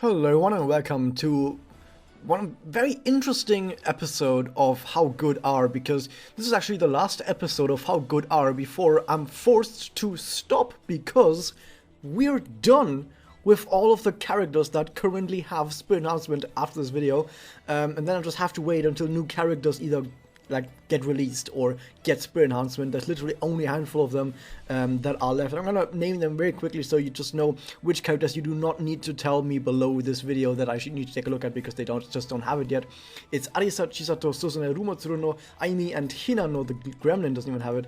Hello everyone and welcome to one very interesting episode of How Good Are, because this is actually the last episode of How Good Are before I'm forced to stop because we're done with all of the characters that currently have Spirit Enhancement after this video, and then I'll just have to wait until new characters either get released or get Spirit Enhancement. There's literally only a handful of them that are left. I'm gonna name them very quickly so you just know which characters you do not need to tell me below this video that I should need to take a look at because they just don't have it yet. It's Arisa, Chisato, Susune, Rumotsuruno, Aimi, and Hinano. The Gremlin doesn't even have it.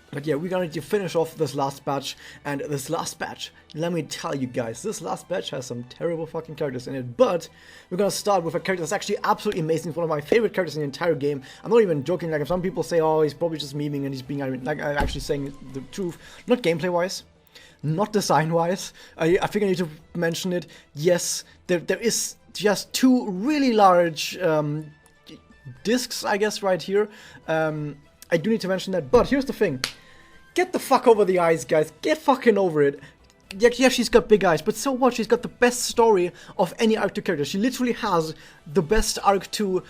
But yeah, we're going to finish off this last batch, and this last batch, let me tell you guys, this last batch has some terrible fucking characters in it, but we're going to start with a character that's actually absolutely amazing. It's one of my favorite characters in the entire game. I'm not even joking. Like, if some people say, oh, he's probably just memeing and he's being, like, I'm actually saying the truth. Not gameplay-wise, not design-wise. I think I need to mention it. Yes, there is just two really large discs, I guess, right here. I do need to mention that, but here's the thing. Get the fuck over the eyes, guys. Get fucking over it. Yeah, she's got big eyes, but so what? She's got the best story of any Arc 2 character. She literally has the best Arc 2,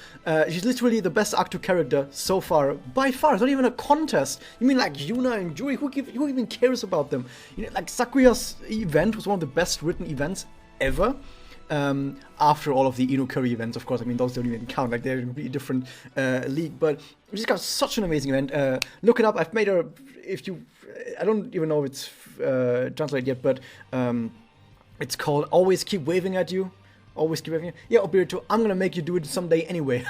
she's literally the best Arc 2 character so far. By far, it's not even a contest. You mean like Yuna and Juri? Who even cares about them? You know, like Sakuya's event was one of the best written events ever. After all of the Inokuri events, of course. I mean, those don't even count, like they're in a completely different league, but she's got such an amazing event. Look it up. I've made her, I don't even know if it's translated yet, but it's called Always Keep Waving at You. Always Keep Waving at You. Yeah, Obirito, I'm gonna make you do it someday anyway.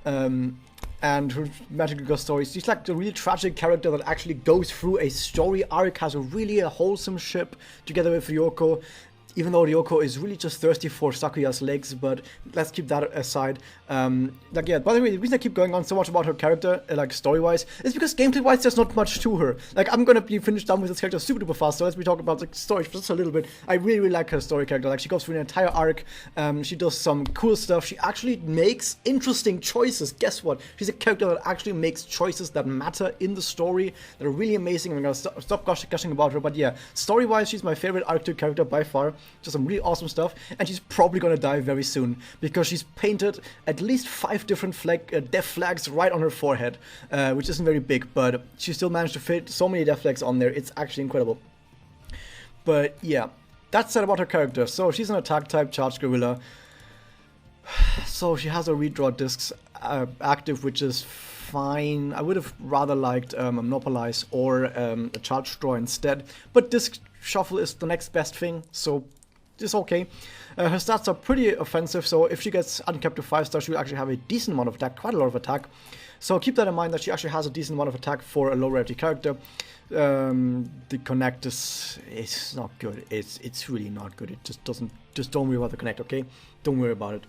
And her Magical Girl story, she's like the really tragic character that actually goes through a story arc, has a wholesome ship together with Ryoko. Even though Ryoko is really just thirsty for Sakuya's legs, but let's keep that aside. Like, yeah, by the way, the reason I keep going on so much about her character, like, story-wise, is because gameplay-wise, there's not much to her. Like, I'm gonna be finished done with this character super duper fast, so let's be talking about the story for just a little bit. I really like her story character. Like, she goes through an entire arc, she does some cool stuff, she actually makes interesting choices. Guess what? She's a character that actually makes choices that matter in the story, that are really amazing. I'm gonna stop gushing about her, but yeah, story-wise, she's my favorite Arc 2 character by far. Just some really awesome stuff, and she's probably gonna die very soon because she's painted at least 5 different death flags right on her forehead, which isn't very big, but she still managed to fit so many death flags on there. It's actually incredible. But yeah, that's said about her character. So she's an attack type charged gorilla. So she has her redraw discs active, which is fine. I would have rather liked a Monopolize or a charge draw instead, but disc shuffle is the next best thing, so it's okay. Her stats are pretty offensive, so if she gets uncapped to 5-star, she will actually have a decent amount of attack, quite a lot of attack. So keep that in mind, that she actually has a decent amount of attack for a low rarity character. The connect is not good. It's really not good. It just don't worry about the connect, okay? Don't worry about it.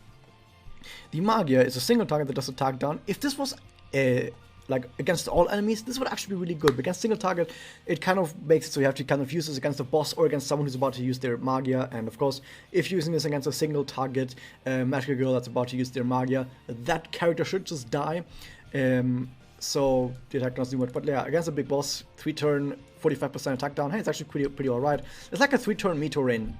The Magia is a single target that does attack down. If this was like against all enemies, this would actually be really good. But against single target, it kind of makes it so you have to kind of use this against a boss or against someone who's about to use their Magia. And of course, if using this against a single target Magical Girl that's about to use their Magia, that character should just die. So the attack doesn't do much. But yeah, against a big boss, 3-turn, 45% attack down. Hey, it's actually pretty alright. It's like a 3-turn Meteor Rain,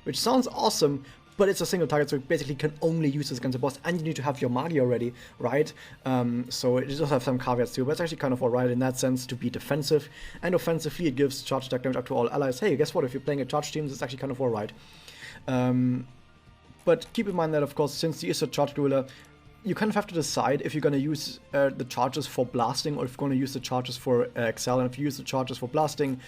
which sounds awesome, but it's a single target, so it basically can only use this against a boss, and you need to have your Magia already, right? So it does have some caveats too, but it's actually kind of alright in that sense to be defensive. And offensively, it gives charge attack damage up to all allies. Hey, guess what? If you're playing a charge team, it's actually kind of alright. But keep in mind that, of course, since she is a charge gorilla, you kind of have to decide if you're going to use the charges for blasting or if you're going to use the charges for Excel. And if you use the charges for blasting,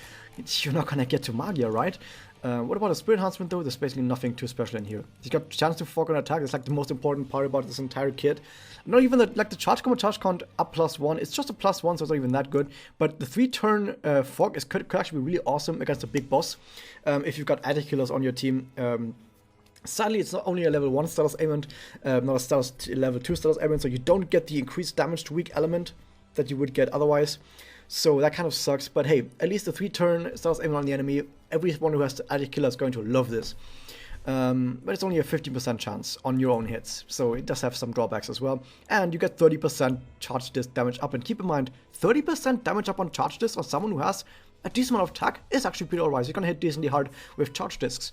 you're not going to get to Magia, right? What about a Spirit Enhancement though? There's basically nothing too special in here. You got chance to fog on attack. It's like the most important part about this entire kit. Not even the charge count up +1. It's just a +1, so it's not even that good. But the 3-turn fog could actually be really awesome against a big boss. If you've got Attic Killers on your team. Sadly, it's not only a level 1 status ailment, not a status level 2 status ailment, so you don't get the increased damage to weak element that you would get otherwise. So that kind of sucks, but hey, at least the 3-turn status ailment on the enemy, everyone who has the Attic Killer is going to love this. But it's only a 50% chance on your own hits, so it does have some drawbacks as well. And you get 30% charge disc damage up, and keep in mind, 30% damage up on charge disc on someone who has a decent amount of attack is actually pretty alright. You're gonna hit decently hard with charge discs.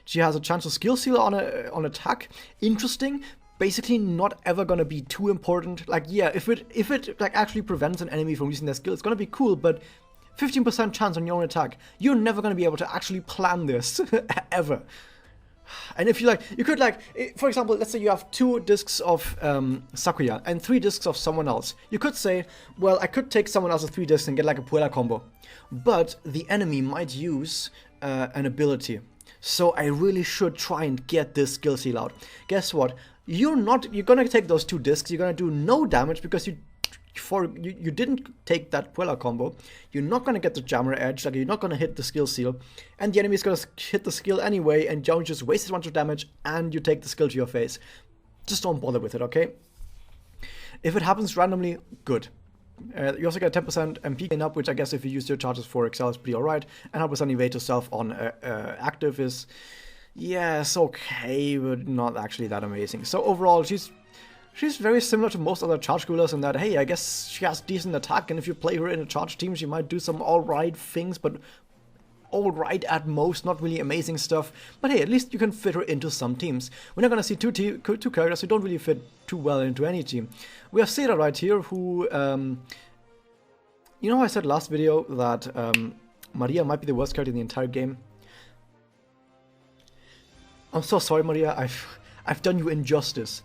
She has a chance to skill seal on attack. Interesting. Basically not ever gonna be too important. Like, yeah, if it like actually prevents an enemy from using their skill, it's gonna be cool, but 15% chance on your own attack. You're never gonna be able to actually plan this ever. And if you like, you could like, for example, let's say you have 2 discs of Sakuya and 3 discs of someone else. You could say, well, I could take someone else's 3 discs and get like a Puella combo, but the enemy might use an ability. So I really should try and get this skill seal out. Guess what? You're gonna take those 2 discs, you're gonna do no damage because you didn't take that Puella combo. You're not gonna get the jammer edge, like you're not gonna hit the skill seal, and the enemy's gonna hit the skill anyway, and you just wasted a bunch of damage, and you take the skill to your face. Just don't bother with it, okay? If it happens randomly, good. You also get 10% MP gain up, which I guess if you use your charges for Excel is pretty alright, and 100% evade yourself on active is, yes, okay, but not actually that amazing. So overall, she's very similar to most other charge schoolers in that, hey, I guess she has decent attack, and if you play her in a charge team, she might do some alright things, but alright at most, not really amazing stuff. But hey, at least you can fit her into some teams. We're not going to see two characters who don't really fit too well into any team. We have Seira right here, who, you know how I said last video that Maria might be the worst character in the entire game? I'm so sorry, Maria, I've done you injustice.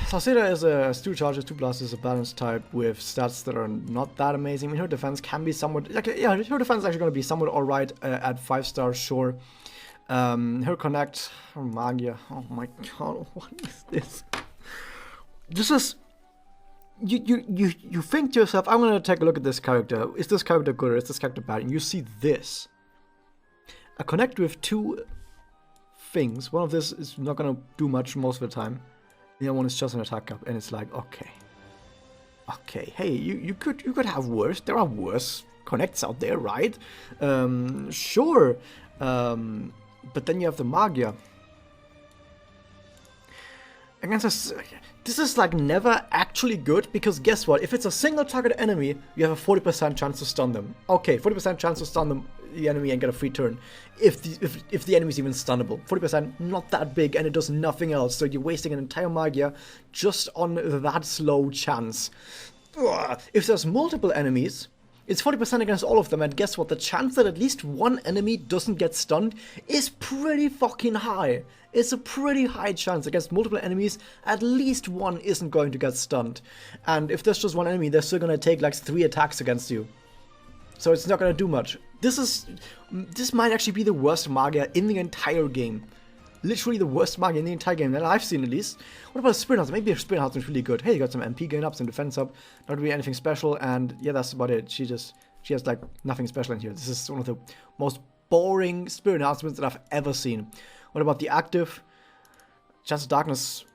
So Seira is a 2 charges, 2 blasters, a balanced type with stats that are not that amazing. I mean, her defense can be somewhat, like, yeah, her defense is actually going to be somewhat alright at 5 stars, sure. Her connect, her magia, oh my god, what is this? This is, you think to yourself, I'm going to take a look at this character. Is this character good or is this character bad? And you see this. A connect with 2 things. One of this is not going to do much most of the time. The other one is just an attack up, and it's like, okay, hey, you could have worse. There are worse connects out there, right? Sure, but then you have the Magia. Against this is like never actually good, because guess what? If it's a single target enemy, you have a 40% chance to stun them. Okay, 40% chance to stun them, the enemy, and get a free turn. If the enemy is even stunnable. 40%, not that big, and it does nothing else, so you're wasting an entire Magia just on that slow chance. Ugh. If there's multiple enemies, it's 40% against all of them, and guess what? The chance that at least one enemy doesn't get stunned is pretty fucking high. It's a pretty high chance against multiple enemies, at least one isn't going to get stunned. And if there's just one enemy, they're still gonna take like 3 attacks against you. So it's not gonna do much. This might actually be the worst Magia in the entire game. Literally the worst Magia in the entire game that I've seen, at least. What about a Spirit House? Maybe a Spirit House is really good. Hey, you got some MP gain up, some defense up, not really anything special, and yeah, that's about it. She has like nothing special in here. This is one of the most boring Spirit Enhancements that I've ever seen. What about the active? Chance of Darkness,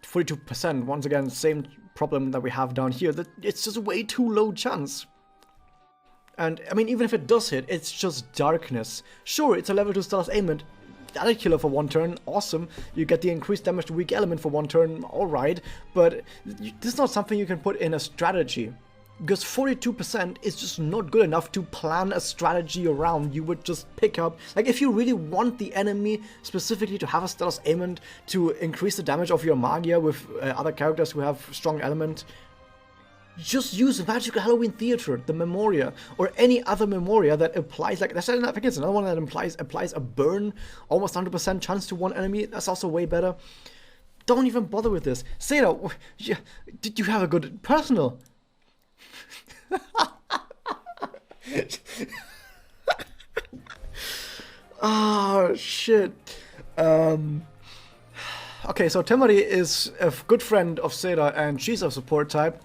42%. Once again, same problem that we have down here. That it's just way too low chance. And I mean, even if it does hit, it's just darkness. Sure, it's a level 2 Stealth Aimment. That'll kill her for 1 turn, awesome. You get the increased damage to weak element for 1 turn, alright. But this is not something you can put in a strategy. Because 42% is just not good enough to plan a strategy around. You would just pick up, like, if you really want the enemy specifically to have a Stealth Aimment to increase the damage of your Magia with other characters who have strong element, just use Magical Halloween Theater, the Memoria, or any other Memoria that applies, like, I think it's another one that applies a burn, almost 100% chance to one enemy. That's also way better. Don't even bother with this. Seira, did you have a good personal? Oh, shit. Okay, so Temari is a good friend of Seira, and she's a support type.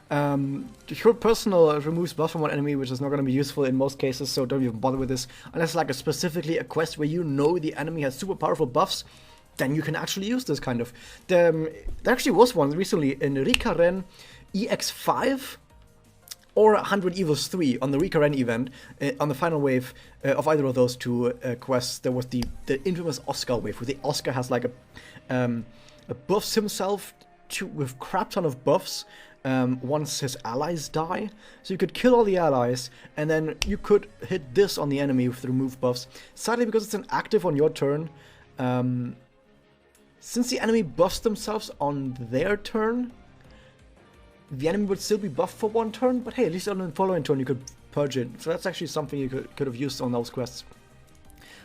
Her personal removes buff from one enemy, which is not going to be useful in most cases, so don't even bother with this. Unless like specifically a quest where you know the enemy has super powerful buffs, then you can actually use this kind of. There actually was one recently in Rikaren EX5 or 100 Evils 3 on the Rikaren event, on the final wave of either of those 2 quests. There was the infamous Oscar wave, where the Oscar has like a buffs himself with crap ton of buffs, once his allies die. So you could kill all the allies, and then you could hit this on the enemy with the remove buffs. Sadly, because it's an active on your turn, since the enemy buffs themselves on their turn, the enemy would still be buffed for 1 turn, but hey, at least on the following turn you could purge it. So that's actually something you could have used on those quests.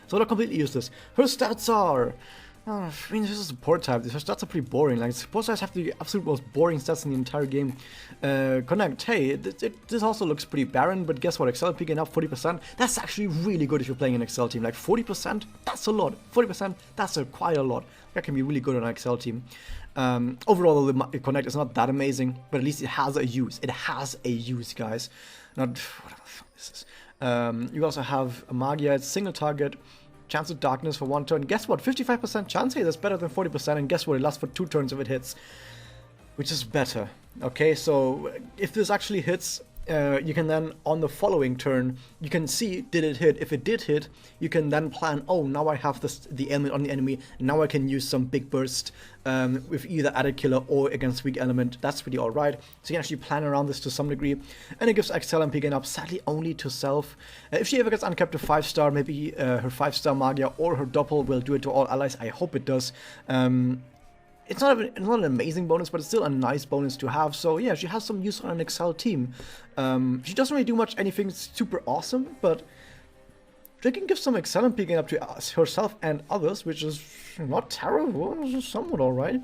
So not completely useless. Her stats are... I mean, this is a support type. Her stats are pretty boring. Like, support types have the absolute most boring stats in the entire game. Connect, hey, this also looks pretty barren, but guess what? Excel peaking up 40%. That's actually really good if you're playing an Excel team. Like, 40%, that's a lot. 40%, that's quite a lot. That can be really good on an Excel team. Overall, the Connect is not that amazing, but at least it has a use. It has a use, guys. Not whatever the fuck this is. You also have a Magia, it's single target. Chance of darkness for 1 turn. Guess what? 55% chance. Hey, that's better than 40%. And guess what? It lasts for 2 turns if it hits. Which is better. Okay, so if this actually hits, you can then, on the following turn, you can see, did it hit? If it did hit, you can then plan, oh, now I have the element on the enemy. Now I can use some big burst with either added killer or against weak element. That's pretty alright. So you can actually plan around this to some degree. And it gives Excel and picking up, sadly, only to self. If she ever gets uncapped to 5-star, maybe her 5-star Magia or her Doppel will do it to all allies. I hope it does. It's not an amazing bonus, but it's still a nice bonus to have. So yeah, she has some use on an Excel team. She doesn't really do anything super awesome, but she can give some excellent peeking up to herself and others, which is not terrible, it's just somewhat alright.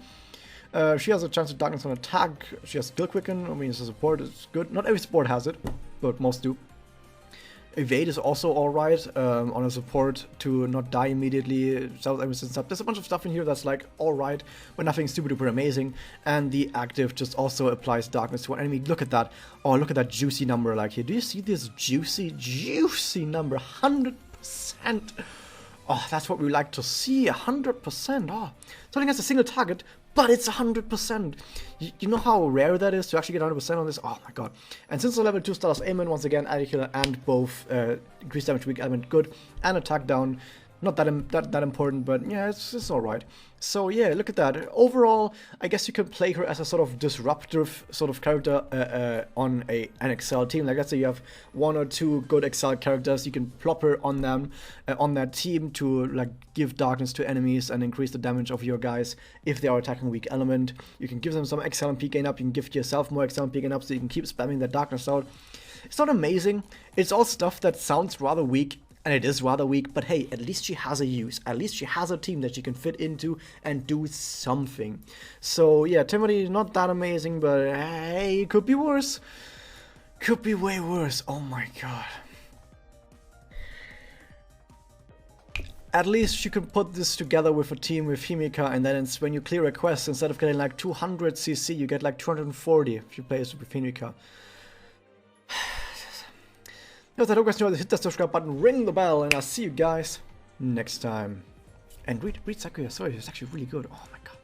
She has a chance of darkness on attack. She has skill quicken. I mean, it's a support, it's good. Not every support has it, but most do. Evade is also alright on a support to not die immediately. There's a bunch of stuff in here that's like alright, but nothing super duper amazing. And the active just also applies darkness to an enemy. Look at that. Oh, look at that juicy number like here. Do you see this juicy number? 100%. Oh, that's what we like to see. 100%. Oh, something has a single target, but it's 100%. You know how rare that is to actually get 100% on this? Oh my god. And since the level 2 status Amen, once again, added killer and both increased damage to weak element good, and attack down. Not that important, but yeah, it's alright. So yeah, look at that. Overall, I guess you can play her as a sort of disruptive sort of character on an Excel team. Like let's say you have 1 or 2 good Excel characters, you can plop her on them, on that team to like give darkness to enemies and increase the damage of your guys if they are attacking weak element. You can give them some Excel and P gain up, you can give yourself more Excel and P gain up so you can keep spamming that darkness out. It's not amazing. It's all stuff that sounds rather weak. And it is rather weak, but hey, at least she has a use. At least she has a team that she can fit into and do something. So yeah, Temari not that amazing, but hey, it could be worse. Could be way worse. Oh my god. At least you can put this together with a team with Himika, and then it's when you clear a quest, instead of getting like 200 CC, you get like 240 if you play with Himika. If I don't question, hit that subscribe button, ring the bell, and I'll see you guys next time. And read Sakuya, sorry, it's actually really good. Oh my god.